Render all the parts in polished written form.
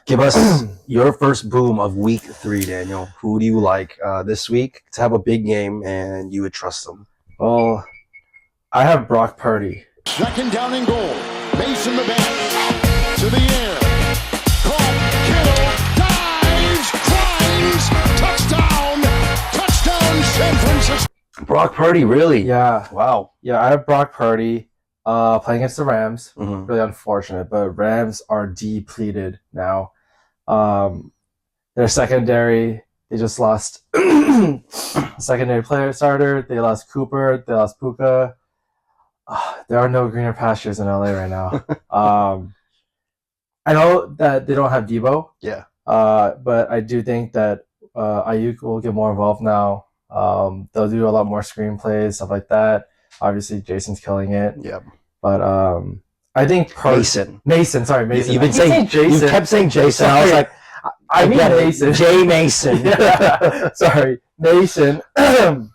Give us your first boom of week 3, Daniel. Who do you like this week to have a big game and you would trust them? Well, I have Brock Purdy. Second down and goal. Mason the back to the air. Caught. Kittle dives, climbs, touchdown, San Francisco. Brock Purdy, really? Yeah. Wow. Yeah, I have Brock Purdy playing against the Rams. Mm-hmm. Really unfortunate, but Rams are depleted now. Their secondary, they just lost secondary player starter. They lost Cooper. They lost Puka. There are no greener pastures in LA right now. I know that they don't have Debo. Yeah. But I do think that Ayuk will get more involved now. They'll do a lot more screenplays, stuff like that. Obviously, Jason's killing it. Yeah. But I think Mason. Sorry, Mason. You've been saying Jason. You kept saying Jason. I was like, I mean Mason. Jay Mason. Yeah. Sorry, Mason. But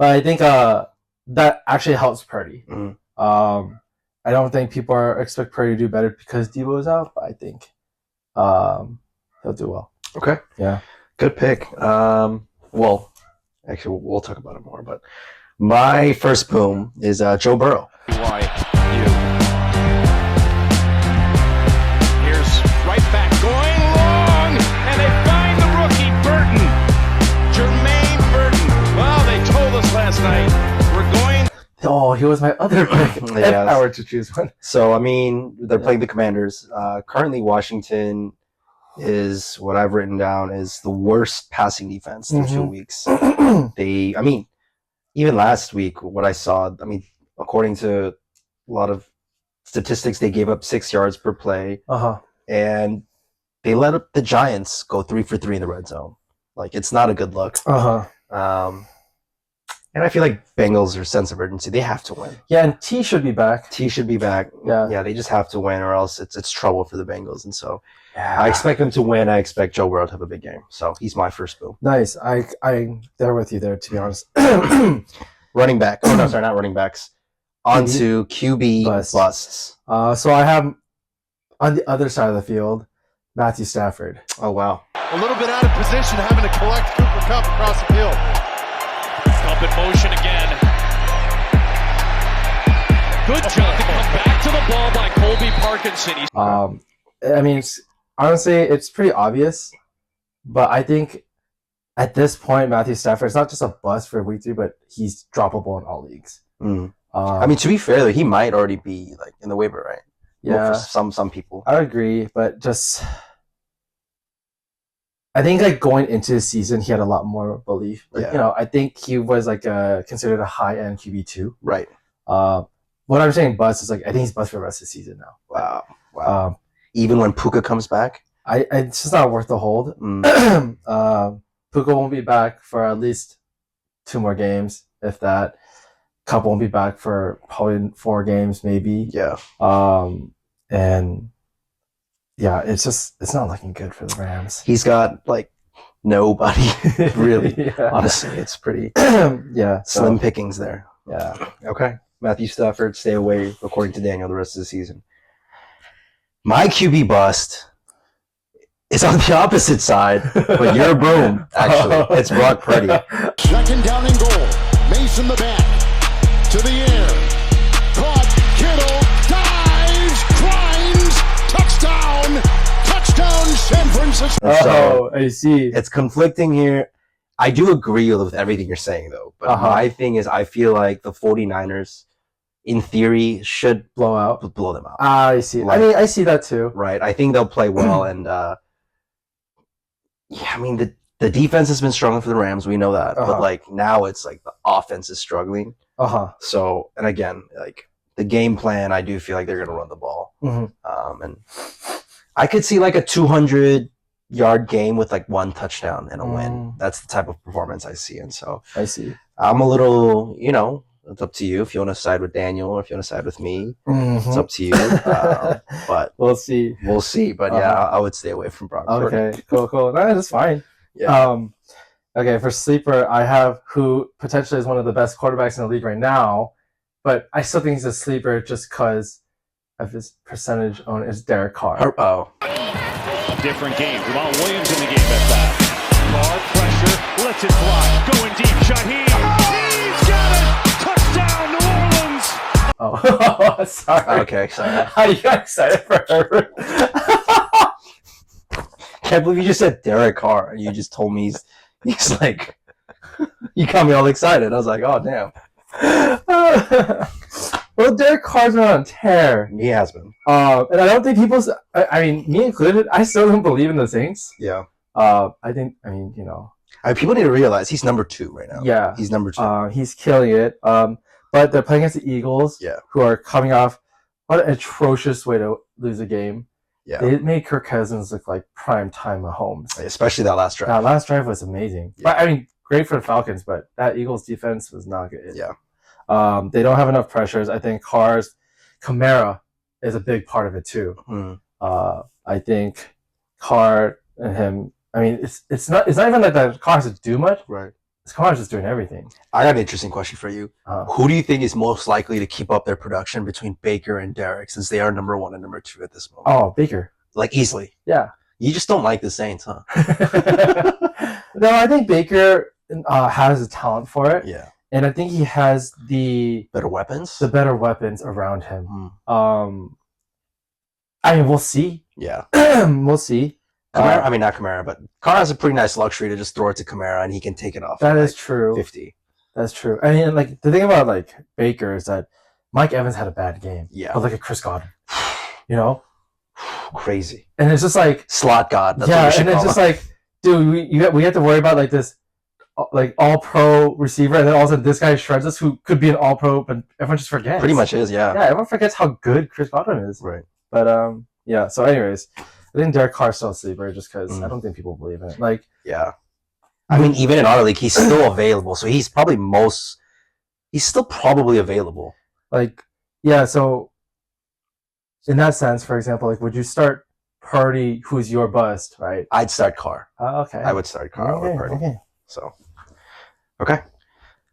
I think that actually helps Purdy. Mm-hmm. I don't think people expect Purdy to do better because Debo is out, but I think he'll do well. Okay. Yeah. Good pick. Well, actually, we'll talk about it more. But my first boom is Joe Burrow. Here's right back going long, and they find the rookie Burton, Jermaine Burton. Well, they told us last night we're going. Oh, he was my other pick. If I were to choose one. So I mean, they're playing the Commanders. Currently, Washington is what I've written down is the worst passing defense through 2 weeks. Even last week, what I saw, according to a lot of statistics, they gave up 6 yards per play, and they let up the Giants go 3 for 3 in the red zone. Like, it's not a good look. And I feel like Bengals are sense of urgency. They have to win. Yeah, and T should be back. Yeah, they just have to win, or else it's trouble for the Bengals. And so I expect them to win. I expect Joe Burrow to have a big game. So he's my first boom. Nice. I'm there with you there, to be honest. Running back. Oh, no, sorry, not running backs. On to QB busts. So I have, on the other side of the field, Matthew Stafford. Oh, wow. A little bit out of position, having to collect Cooper Kupp across the field. Up in motion again. Good job to come back to the ball by Colby Parkinson. Honestly, it's pretty obvious, but I think at this point, Matthew Stafford is not just a bust for week 3, but he's droppable in all leagues. To be fair, though, he might already be like in the waiver, right? Yeah, well, for some people. I agree, but just I think like going into the season, he had a lot more belief. I think he was like considered a high-end QB2. Right. What I'm saying bust is like I think he's bust for the rest of the season now. Wow. Even when Puka comes back, it's just not worth the hold. Puka won't be back for at least 2 more games, if that. Kupp won't be back for probably 4 games, maybe. Yeah. And yeah, it's not looking good for the Rams. He's got like nobody really. Yeah. Honestly, it's pretty slim pickings there. Yeah. Okay. Matthew Stafford, stay away, according to Daniel, the rest of the season. My QB bust is on the opposite side, but you're a boom, actually. It's Brock Purdy. Second down and goal. Mason the back to the air. Caught. Kittle dives, climbs, touchdown, San Francisco. So, I see. It's conflicting here. I do agree with everything you're saying, though. But my thing is, I feel like the 49ers, in theory, should blow them out. I see. I see that too. Right. I think they'll play well. And, the defense has been struggling for the Rams. We know that. But, now it's like the offense is struggling. So, and again, like the game plan, I do feel like they're going to run the ball. And I could see like a 200-yard game with like 1 touchdown and a win. That's the type of performance I see. And so I see. I'm a little, it's up to you if you want to side with Daniel or if you want to side with me. It's up to you. But we'll see. But I would stay away from Brock. Okay, cool. No, that's fine. Yeah. Okay, for sleeper, I have who potentially is one of the best quarterbacks in the league right now, but I still think he's a sleeper just because of his percentage on is Derek Carr. Different game. Jamal Williams in the game at that. Hard pressure, lets it fly. Going deep, Shaheed. He's got it! Touchdown, New Orleans! Oh, sorry. Okay, sorry. How you got excited for Herbert? Can't believe you just said Derek Carr. You just told me he's like, you got me all excited. I was like, oh, damn. Well, Derek Carr's been on a tear. He has been. And I don't think I mean, me included, I still don't believe in the Saints. Yeah. People need to realize he's number 2 right now. Yeah. He's number 2. He's killing it. But they're playing against the Eagles, who are coming off what an atrocious way to lose a game. Yeah. They made Kirk Cousins look like prime time Mahomes. Especially that last drive. That last drive was amazing. Yeah. But, great for the Falcons, but that Eagles defense was not good. Yeah. They don't have enough pressures. I think Kamara is a big part of it too. I think Carr and him. I mean, it's not even like that Carr has to do much. Right. Carr's just doing everything. I got an interesting question for you. Who do you think is most likely to keep up their production between Baker and Derek, since they are number 1 and number 2 at this moment? Oh, Baker. Like easily. Yeah. You just don't like the Saints, huh? No, I think Baker has the talent for it. Yeah. And I think he has the better weapons around him. We'll see. Yeah. We'll see. Kamara, not Kamara, but Carr has a pretty nice luxury to just throw it to Kamara and he can take it off. That is true. 50. That's true. I mean, like, the thing about, like, Baker is that Mike Evans had a bad game. Yeah. But look at Chris Godwin. You know? Crazy. And it's just like... Slot God. That's what and it's just like, dude, we have to worry about, like, this, like, all-pro receiver, and then all of a sudden this guy shreds us who could be an all-pro, but everyone just forgets. Pretty much is, yeah. Yeah, everyone forgets how good Chris Godwin is. Right. But, yeah, so anyways, I think Derek Carr's still a sleeper just because I don't think people believe in it. Like, yeah. I mean, even in our league, he's still available, so he's still probably available. Like, yeah, so in that sense, for example, like, would you start Purdy, who's your bust, right? I'd start Carr. Okay. I would start Carr over Purdy. Okay. So, okay.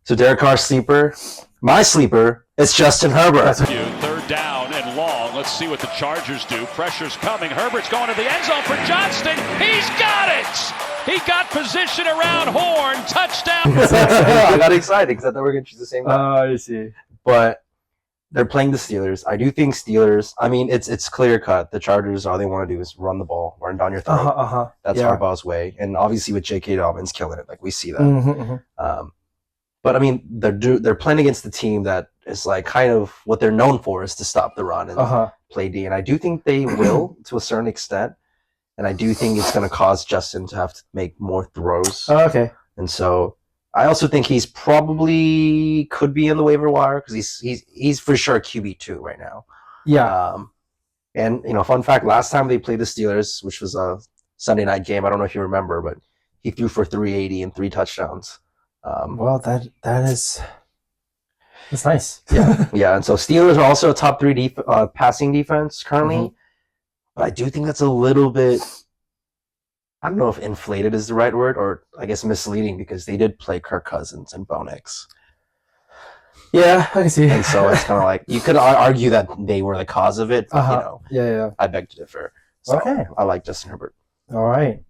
So Derek Carr's sleeper. My sleeper is Justin Herbert. Third down and long. Let's see what the Chargers do. Pressure's coming. Herbert's going to the end zone for Johnston. He's got it! He got position around Horn. Touchdown. I got excited because I thought we were going to choose the same guy. Oh, I see. But they're playing the Steelers. I do think Steelers, I mean, it's clear cut. The Chargers, all they want to do is run the ball, run down your throat. That's Harbaugh's way. And obviously with J.K. Dobbins killing it, like we see that. But I mean, they're playing against the team that is like kind of what they're known for is to stop the run and play D. And I do think they will to a certain extent. And I do think it's going to cause Justin to have to make more throws. Oh, okay. And so I also think he's probably could be in the waiver wire because he's for sure QB2 right now. Yeah. And fun fact: last time they played the Steelers, which was a Sunday night game, I don't know if you remember, but he threw for 380 and 3 touchdowns. Well, that's nice. yeah. And so Steelers are also a top 3 passing defense currently, but I do think that's a little bit. I don't know if inflated is the right word, or I guess misleading, because they did play Kirk Cousins and Bo Nix. Yeah, I can see. And so it's kind of like you could argue that they were the cause of it. But, Yeah. I beg to differ. So okay. I like Justin Herbert. All right.